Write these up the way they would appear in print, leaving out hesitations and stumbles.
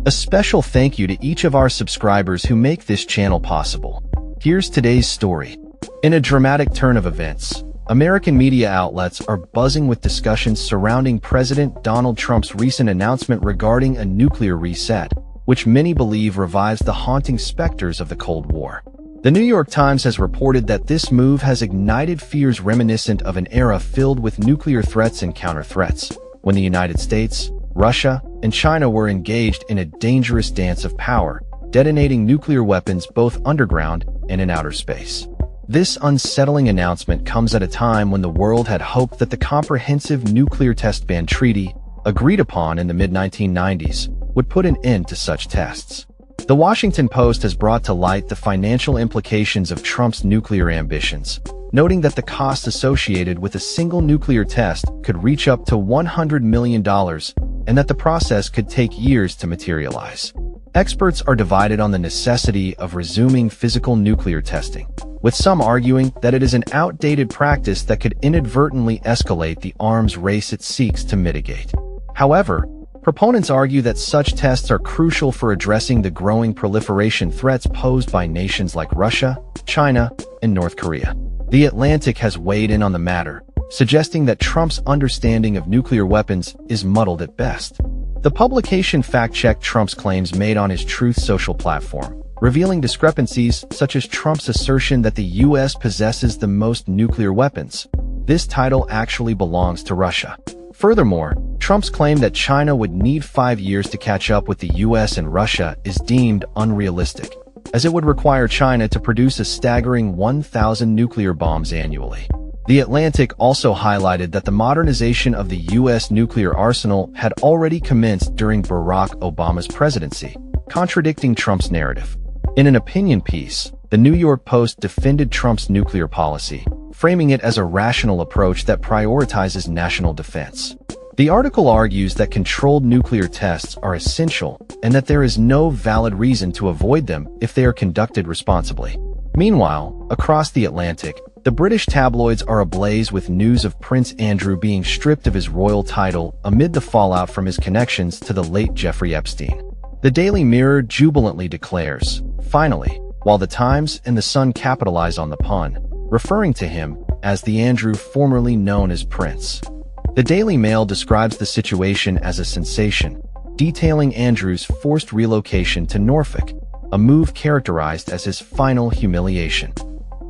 A special thank you to each of our subscribers who make this channel possible. Here's today's story. In a dramatic turn of events, American media outlets are buzzing with discussions surrounding President Donald Trump's recent announcement regarding a nuclear reset, which many believe revives the haunting specters of the Cold War. The New York Times has reported that this move has ignited fears reminiscent of an era filled with nuclear threats and counter-threats, when the United States, Russia, and China were engaged in a dangerous dance of power, detonating nuclear weapons both underground and in outer space. This unsettling announcement comes at a time when the world had hoped that the comprehensive nuclear test ban treaty, agreed upon in the mid-1990s, would put an end to such tests. The Washington Post has brought to light the financial implications of Trump's nuclear ambitions, noting that the cost associated with a single nuclear test could reach up to $100 million and that the process could take years to materialize. Experts are divided on the necessity of resuming physical nuclear testing, with some arguing that it is an outdated practice that could inadvertently escalate the arms race it seeks to mitigate. However, proponents argue that such tests are crucial for addressing the growing proliferation threats posed by nations like Russia, China, and North Korea. The Atlantic has weighed in on the matter, suggesting that Trump's understanding of nuclear weapons is muddled at best. The publication fact-checked Trump's claims made on his Truth Social platform, revealing discrepancies such as Trump's assertion that the U.S. possesses the most nuclear weapons. This title actually belongs to Russia. Furthermore, Trump's claim that China would need 5 years to catch up with the U.S. and Russia is deemed unrealistic, as it would require China to produce a staggering 1,000 nuclear bombs annually. The Atlantic also highlighted that the modernization of the U.S. nuclear arsenal had already commenced during Barack Obama's presidency, contradicting Trump's narrative. In an opinion piece, the New York Post defended Trump's nuclear policy, framing it as a rational approach that prioritizes national defense. The article argues that controlled nuclear tests are essential and that there is no valid reason to avoid them if they are conducted responsibly. Meanwhile, across the Atlantic, the British tabloids are ablaze with news of Prince Andrew being stripped of his royal title amid the fallout from his connections to the late Jeffrey Epstein. The Daily Mirror jubilantly declares, "Finally," while the Times and the Sun capitalize on the pun, referring to him as the Andrew formerly known as Prince. The Daily Mail describes the situation as a sensation, detailing Andrew's forced relocation to Norfolk, a move characterized as his final humiliation.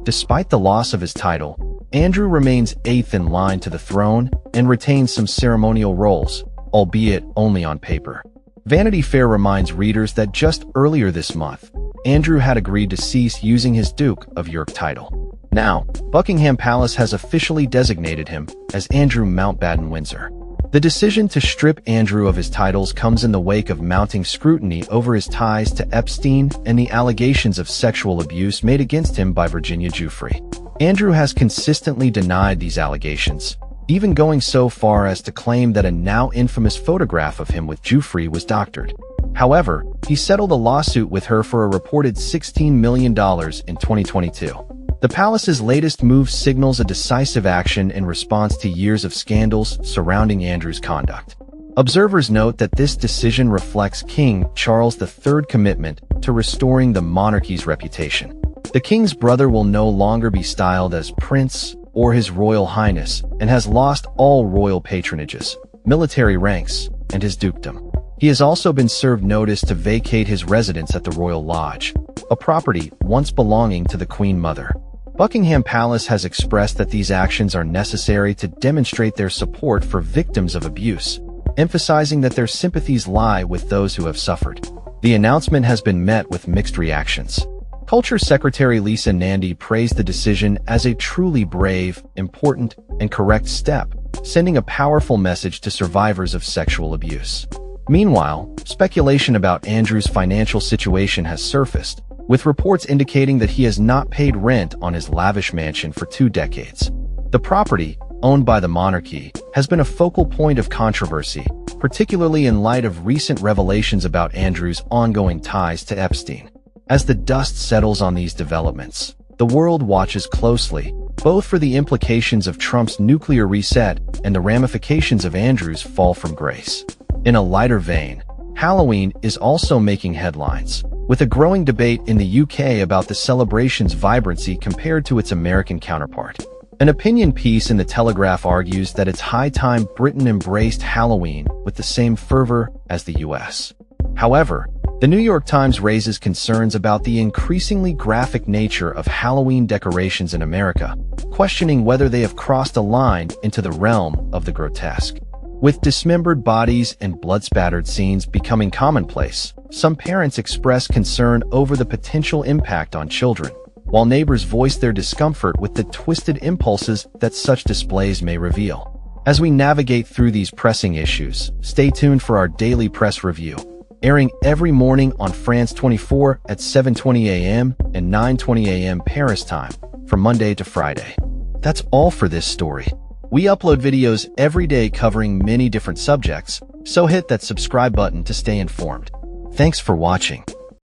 Despite the loss of his title, Andrew remains eighth in line to the throne and retains some ceremonial roles, albeit only on paper. Vanity Fair reminds readers that just earlier this month, Andrew had agreed to cease using his Duke of York title. Now, Buckingham Palace has officially designated him as Andrew Mountbatten-Windsor. The decision to strip Andrew of his titles comes in the wake of mounting scrutiny over his ties to Epstein and the allegations of sexual abuse made against him by Virginia Giuffre. Andrew has consistently denied these allegations, even going so far as to claim that a now infamous photograph of him with Giuffre was doctored. However, he settled a lawsuit with her for a reported $16 million in 2022. The palace's latest move signals a decisive action in response to years of scandals surrounding Andrew's conduct. Observers note that this decision reflects King Charles III's commitment to restoring the monarchy's reputation. The king's brother will no longer be styled as Prince or His Royal Highness and has lost all royal patronages, military ranks, and his dukedom. He has also been served notice to vacate his residence at the Royal Lodge, a property once belonging to the Queen Mother. Buckingham Palace has expressed that these actions are necessary to demonstrate their support for victims of abuse, emphasizing that their sympathies lie with those who have suffered. The announcement has been met with mixed reactions. Culture Secretary Lisa Nandy praised the decision as a truly brave, important, and correct step, sending a powerful message to survivors of sexual abuse. Meanwhile, speculation about Andrew's financial situation has surfaced, with reports indicating that he has not paid rent on his lavish mansion for 2 decades. The property, owned by the monarchy, has been a focal point of controversy, particularly in light of recent revelations about Andrew's ongoing ties to Epstein. As the dust settles on these developments, the world watches closely, both for the implications of Trump's nuclear reset and the ramifications of Andrew's fall from grace. In a lighter vein, Halloween is also making headlines, with a growing debate in the UK about the celebration's vibrancy compared to its American counterpart. An opinion piece in The Telegraph argues that it's high time Britain embraced Halloween with the same fervor as the US. However, the New York Times raises concerns about the increasingly graphic nature of Halloween decorations in America, questioning whether they have crossed a line into the realm of the grotesque. With dismembered bodies and blood-spattered scenes becoming commonplace, some parents express concern over the potential impact on children, while neighbors voice their discomfort with the twisted impulses that such displays may reveal. As we navigate through these pressing issues, stay tuned for our daily press review, airing every morning on France 24 at 7:20 a.m. and 9:20 a.m. Paris time, from Monday to Friday. That's all for this story. We upload videos every day covering many different subjects, so hit that subscribe button to stay informed. Thanks for watching.